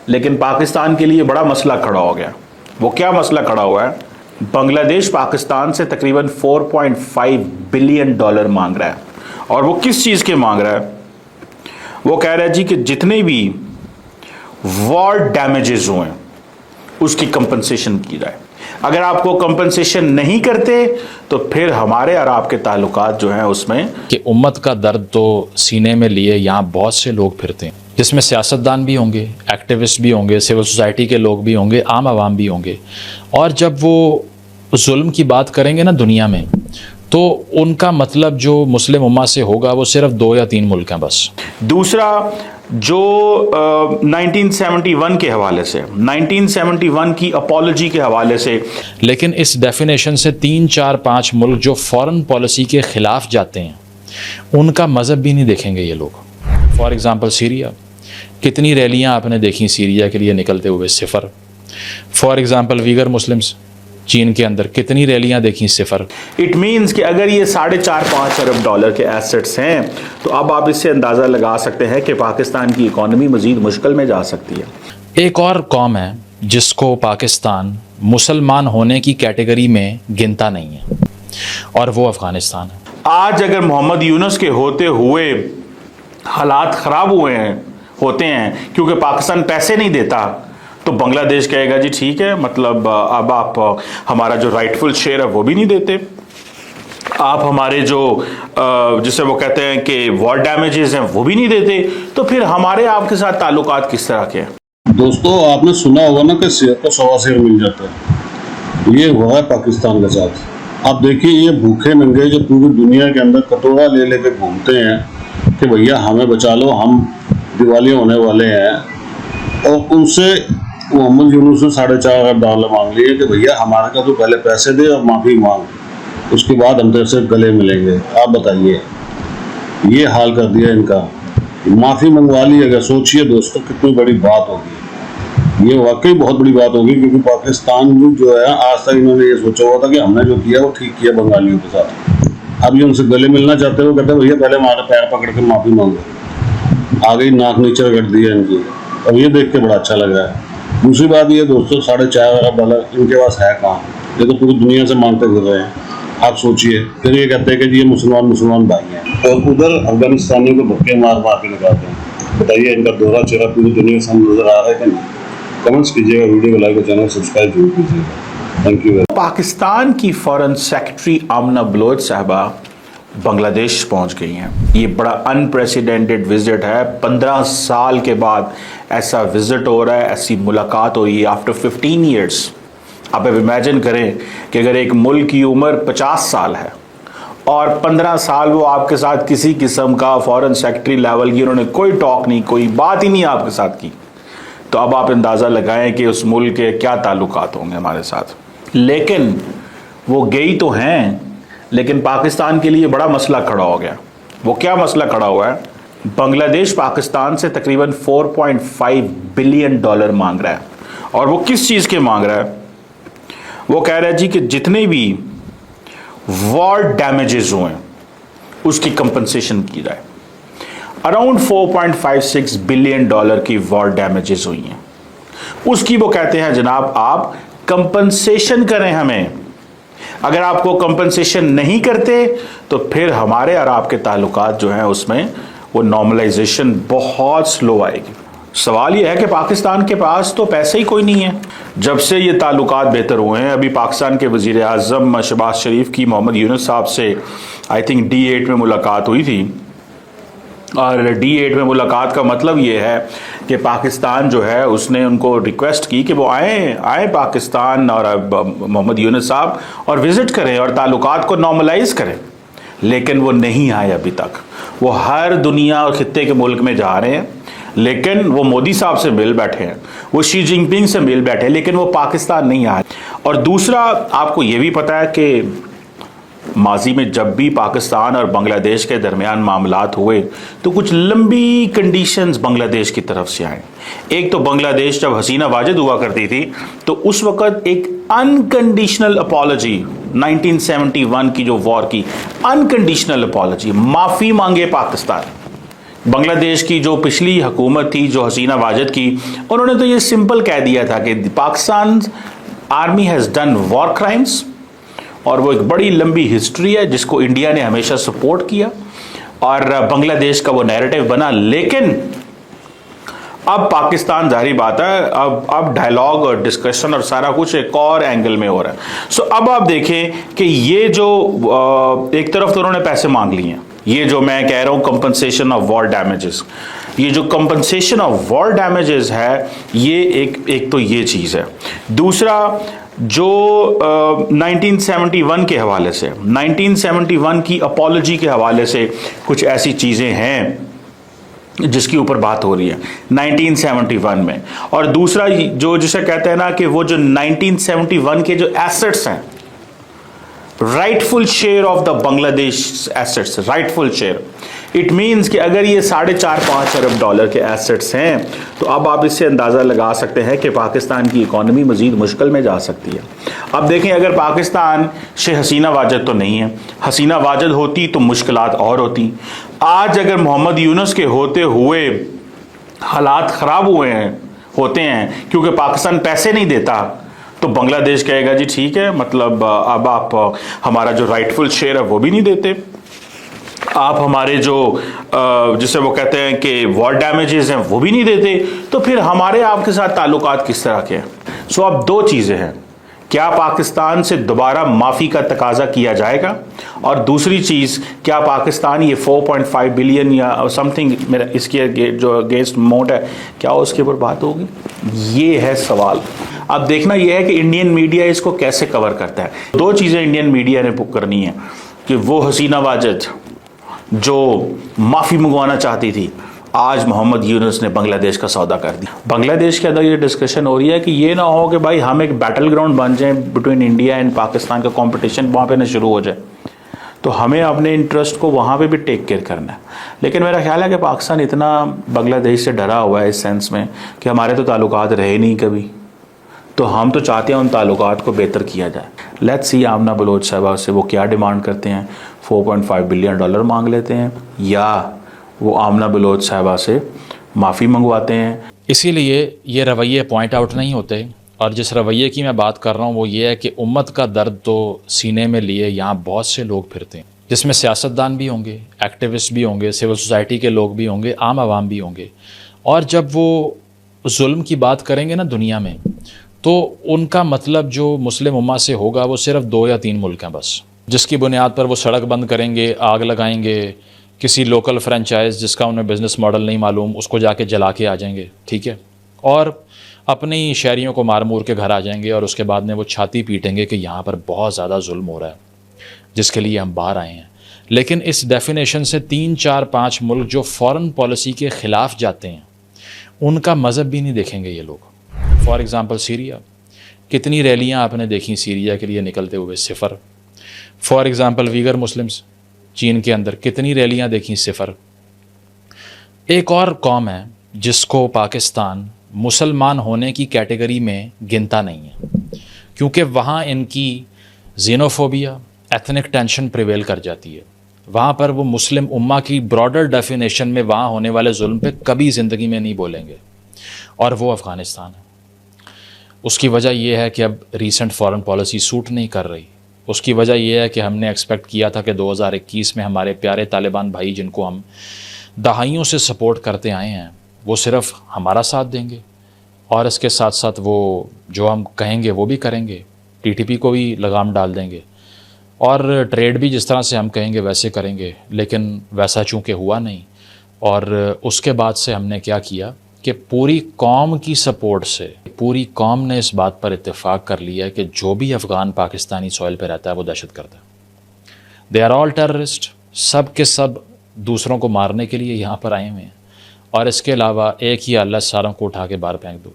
लेकिन पाकिस्तान के लिए बड़ा मसला खड़ा हो गया। वो क्या मसला खड़ा हुआ है? बांग्लादेश पाकिस्तान से तकरीबन 4.5 बिलियन डॉलर मांग रहा है। और वो किस चीज़ के मांग रहा है? वो कह रहा है जी कि जितने भी वॉर डैमेजेस हुए उसकी कंपनसेशन की जाए। अगर आपको कंपनसेशन नहीं करते तो फिर हमारे और आपके ताल्लुकात जो हैं उसमें कि उम्मत का दर्द तो सीने में लिए यहाँ बहुत से लोग फिरते हैं, जिसमें सियासतदान भी होंगे, एक्टिविस्ट भी होंगे, सिविल सोसाइटी के लोग भी होंगे, आम आवाम भी होंगे। और जब वो जुल्म की बात करेंगे ना दुनिया में, तो उनका मतलब जो मुस्लिम उम्मा से होगा वो सिर्फ 2 या 3 मुल्क हैं बस। दूसरा जो 1971 के हवाले से, 1971 की अपॉलॉजी के हवाले से, लेकिन इस डेफिनेशन से 3, 4, 5 मुल्क जो फॉरेन पॉलिसी के ख़िलाफ़ जाते हैं उनका मज़हब भी नहीं देखेंगे ये लोग। फॉर एग्ज़ाम्पल सीरिया, कितनी रैलियाँ आपने देखी सीरिया के लिए निकलते हुए? 0। फॉर एग्ज़ाम्पल वीगर मुस्लिम्स, चीन के अंदर कितनी रैलियां देखी? 0। इट मीन्स कि अगर ये 4.5 अरब डॉलर के एसेट्स हैं तो अब आप इससे अंदाज़ा लगा सकते हैं कि पाकिस्तान की इकॉनमी मज़ीद मुश्किल में जा सकती है। एक और कौम है जिसको पाकिस्तान मुसलमान होने की कैटेगरी में गिनता नहीं है, और वो अफ़गानिस्तान है। आज अगर मोहम्मद यूनुस के होते हुए हालात ख़राब होते हैं क्योंकि पाकिस्तान पैसे नहीं देता, तो बांग्लादेश कहेगा जी ठीक है, मतलब अब आप हमारा जो राइटफुल शेयर है वो भी नहीं देते, आप हमारे जो जिसे वो कहते हैं कि वॉर डैमेजेस हैं वो भी नहीं देते, तो फिर हमारे आपके साथ ताल्लुकात किस तरह के हैं? दोस्तों, आपने सुना होगा ना कि शेर को 1.25 शेर मिल जाता है। ये हुआ है पाकिस्तान के साथ। आप देखिए, ये भूखे नंगे जो पूरी दुनिया के अंदर कटोरा ले लेके घूमते हैं कि भैया हमें बचा लो, हम दिवाली होने वाले हैं, और उनसे मोहम्मद यूनुस ने 4.5 अरब डॉलर मांग लिए कि भैया हमारे का तो पहले पैसे दे और माफ़ी मांग, उसके बाद हम तेरे से गले मिलेंगे। आप बताइए, ये हाल कर दिया इनका। माफ़ी मंगवा ली। अगर सोचिए दोस्तों, कितनी बड़ी बात होगी। ये वाकई बहुत बड़ी बात होगी, क्योंकि पाकिस्तान जो है, आज तक इन्होंने ये सोचा हुआ था कि हमने जो किया वो ठीक किया बंगालियों के साथ। अब ये उनसे गले मिलना चाहते हो, कहते हैं भैया पहले हमारे पैर पकड़ के माफ़ी मांगो। आ गई नाक नीचे कर दिया इनकी। अब ये देख के बड़ा अच्छा लग रहा है। दूसरी बात ये दोस्तों, 4.5 अरब डॉलर इनके पास है कहाँ? ये तो पूरी दुनिया से मांगते फिर रहे हैं। आप सोचिए, फिर ये कहते हैं कि ये मुसलमान भाई हैं, और उधर अफगानिस्तानियों को धक्के मार के लगाते हैं। बताइए, इनका दोहरा चेहरा पूरी दुनिया से नजर आ रहा है कि नहीं? कमेंट्स कीजिएगा, वीडियो को लाइक और चैनल सब्सक्राइब जरूर कीजिएगा। Thank you. पाकिस्तान की फॉरेन सेक्रेटरी आमना बलोच साहबा बांग्लादेश पहुंच गई हैं। ये बड़ा अनप्रेसिडेंटेड विजिट है। 15 साल के बाद ऐसा विजिट हो रहा है, ऐसी मुलाकात हो रही है आफ्टर 15 ईयर्स। आप अब इमेजिन करें कि अगर एक मुल्क की उम्र 50 साल है और 15 साल वो आपके साथ किसी किस्म का फॉरेन सेक्रेटरी लेवल की उन्होंने कोई टॉक नहीं, कोई बात ही नहीं आपके साथ की, तो अब आप अंदाज़ा लगाएं कि उस मुल्क के क्या ताल्लुकात होंगे हमारे साथ। लेकिन वो गई तो हैं, लेकिन पाकिस्तान के लिए बड़ा मसला खड़ा हो गया। वो क्या मसला खड़ा हुआ है? बांग्लादेश पाकिस्तान से तकरीबन 4.5 बिलियन डॉलर मांग रहा है। और वो किस चीज़ के मांग रहा है? वो कह रहा है जी कि जितने भी वॉर डैमेजेस हुए उसकी कंपनसेशन की जाए। अराउंड 4.56 बिलियन डॉलर की वॉर डैमेजेस हुई हैं, उसकी वो कहते हैं जनाब आप कंपनसेशन करें हमें। अगर आपको कंपनसेशन नहीं करते तो फिर हमारे और आपके ताल्लुकात जो हैं उसमें वो नॉर्मलाइजेशन बहुत स्लो आएगी। सवाल ये है कि पाकिस्तान के पास तो पैसे ही कोई नहीं है। जब से ये ताल्लुकात बेहतर हुए हैं, अभी पाकिस्तान के वज़ीर आज़म शहबाज शरीफ की मोहम्मद यूनुस साहब से आई थिंक D8 में मुलाकात हुई थी, और D8 में मुलाकात का मतलब ये है कि पाकिस्तान जो है उसने उनको रिक्वेस्ट की कि वो आए पाकिस्तान और मोहम्मद यूनुस साहब और विज़िट करें और ताल्लुकात को नॉर्मलाइज करें, लेकिन वो नहीं आए अभी तक। वो हर दुनिया और खित्ते के मुल्क में जा रहे हैं, लेकिन वो मोदी साहब से मिल बैठे हैं, वो शी जिनपिंग से मिल बैठे हैं, लेकिन वो पाकिस्तान नहीं आए। और दूसरा, आपको ये भी पता है कि माजी में जब भी पाकिस्तान और बांग्लादेश के दरमियान मामलात हुए तो कुछ लंबी कंडीशंस बांग्लादेश की तरफ से आए। एक तो बांग्लादेश जब हसीना वाजिद हुआ करती थी तो उस वक़्त एक अनकंडीशनल अपॉलॉजी, 1971 की जो वॉर की अनकंडीशनल अपॉलॉजी, माफ़ी मांगे पाकिस्तान बांग्लादेश की जो पिछली हुकूमत थी, जो हसीना वाजिद की, उन्होंने तो ये सिंपल कह दिया था कि Pakistan army has done war crimes, और वो एक बड़ी लंबी हिस्ट्री है जिसको इंडिया ने हमेशा सपोर्ट किया और बांग्लादेश का वो नैरेटिव बना। लेकिन अब पाकिस्तान, जाहिर बात है, अब डायलॉग और डिस्कशन और सारा कुछ एक और एंगल में हो रहा है। सो अब आप देखें कि ये जो एक तरफ तो उन्होंने पैसे मांग लिए हैं, ये जो मैं कह रहा हूं कंपनसेशन ऑफ वॉर डैमेजेस, ये जो कंपनसेशन ऑफ वॉर डैमेजेस है, ये एक तो ये चीज़ है। दूसरा, जो 1971 के हवाले से, 1971 की अपॉलॉजी के हवाले से कुछ ऐसी चीज़ें हैं जिसके ऊपर बात हो रही है 1971 में। और दूसरा जो जिसे कहते हैं ना कि वो जो 1971 के जो एसेट्स हैं, rightful share of the Bangladesh assets, rightful share, it means कि अगर ये 4.5-5 अरब डॉलर के एसेट्स हैं तो अब आप इससे अंदाज़ा लगा सकते हैं कि पाकिस्तान की इकॉनमी मज़ीद मुश्किल में जा सकती है। अब देखें, अगर पाकिस्तान से हसीना वाजिद तो नहीं है, हसीना वाजिद होती तो मुश्किलात और होती। आज अगर मोहम्मद यूनुस के होते हुए हालात ख़राब हुए हैं, होते हैं क्योंकि पाकिस्तान पैसे नहीं देता, तो बांग्लादेश कहेगा जी ठीक है, मतलब अब आप हमारा जो राइटफुल शेयर है वो भी नहीं देते, आप हमारे जो जिसे वो कहते हैं कि वॉर डैमेजेस हैं वो भी नहीं देते, तो फिर हमारे आपके साथ ताल्लुकात किस तरह के हैं। सो अब दो चीज़ें हैं, क्या पाकिस्तान से दोबारा माफ़ी का तकाजा किया जाएगा, और दूसरी चीज़, क्या पाकिस्तान ये 4.5 बिलियन या समथिंग मेरा इसके जो अगेंस्ट अमाउंट है, क्या उसके ऊपर बात होगी, ये है सवाल। अब देखना यह है कि इंडियन मीडिया इसको कैसे कवर करता है। दो चीज़ें इंडियन मीडिया ने करनी है कि वो हसीना वाजिद जो माफ़ी मंगवाना चाहती थी, आज मोहम्मद यूनुस ने बांग्लादेश का सौदा कर दिया। बांग्लादेश के अंदर ये डिस्कशन हो रही है कि ये ना हो कि भाई हम एक बैटल ग्राउंड बन जाए बिटवीन इंडिया एंड पाकिस्तान, का कंपटीशन वहाँ पे ना शुरू हो जाए, तो हमें अपने इंटरेस्ट को वहाँ पे भी टेक केयर करना है। लेकिन मेरा ख्याल है कि पाकिस्तान इतना बांग्लादेश से डरा हुआ है इस सेंस में कि हमारे तो ताल्लुकात रहे नहीं कभी, तो हम तो चाहते हैं उन ताल्लुकात को बेहतर किया जाए। लेट्स सी आमना बलोच साहबा से वो क्या डिमांड करते हैं, 4.5 बिलियन डॉलर मांग लेते हैं या वो आमना बलोच साहबा से माफ़ी मंगवाते हैं। इसीलिए ये रवैये पॉइंट आउट नहीं होते, और जिस रवैये की मैं बात कर रहा हूँ वो ये है कि उम्मत का दर्द तो सीने में लिए यहाँ बहुत से लोग फिरते हैं, जिसमें सियासतदान भी होंगे, एक्टिविस्ट भी होंगे, सिविल सोसाइटी के लोग भी होंगे, आम आवाम भी होंगे। और जब वो जुल्म की बात करेंगे ना दुनिया में, तो उनका मतलब जो मुस्लिम उम्मा से होगा वो सिर्फ 2 या 3 मुल्क हैं बस, जिसकी बुनियाद पर वो सड़क बंद करेंगे, आग लगाएंगे, किसी लोकल फ्रेंचाइज जिसका उन्हें बिज़नेस मॉडल नहीं मालूम उसको जाके जला के आ जाएंगे, ठीक है, और अपने ही शहरियों को मार मूर के घर आ जाएंगे, और उसके बाद में वो छाती पीटेंगे कि यहाँ पर बहुत ज़्यादा जुल्म हो रहा है जिसके लिए हम बाहर आए हैं। लेकिन इस डेफिनेशन से 3-4-5 मुल्क जो फ़ॉरेन पॉलिसी के ख़िलाफ़ जाते हैं उनका मज़हब भी नहीं देखेंगे ये लोग। फॉर एग्ज़ाम्पल सीरिया, कितनी रैलियाँ आपने देखी सीरिया के लिए निकलते हुए, सिफ़र। फॉर एग्ज़ाम्पल वीगर मुस्लिम्स चीन के अंदर, कितनी रैलियाँ देखी, सिफ़र। एक और कौम है जिसको पाकिस्तान मुसलमान होने की कैटेगरी में गिनता नहीं है, क्योंकि वहाँ इनकी जीनोफोबिया, एथनिक टेंशन प्रिवेल कर जाती है। वहाँ पर वो मुस्लिम उम्मा की ब्रॉडर डेफिनेशन में वहाँ होने वाले जुल्म पे कभी ज़िंदगी में नहीं बोलेंगे, और वो अफ़गानिस्तान है। उसकी वजह यह है कि अब रीसेंट फॉरेन पॉलिसी सूट नहीं कर रही। उसकी वजह यह है कि हमने एक्सपेक्ट किया था कि 2021 में हमारे प्यारे तालिबान भाई, जिनको हम दहाइयों से सपोर्ट करते आए हैं, वो सिर्फ हमारा साथ देंगे, और इसके साथ साथ वो जो हम कहेंगे वो भी करेंगे, टीटीपी को भी लगाम डाल देंगे, और ट्रेड भी जिस तरह से हम कहेंगे वैसे करेंगे। लेकिन वैसा चूँकि हुआ नहीं, और उसके बाद से हमने क्या किया कि पूरी कौम की सपोर्ट से पूरी कौम ने इस बात पर इत्तेफाक कर लिया है कि जो भी अफ़गान पाकिस्तानी सॉइल पे रहता है वो दहशतगर्द है। दे आर ऑल टेररिस्ट, सब के सब दूसरों को मारने के लिए यहाँ पर आए हुए हैं, और इसके अलावा एक ही अल्लाह सारों को उठा के बाहर फेंक दो।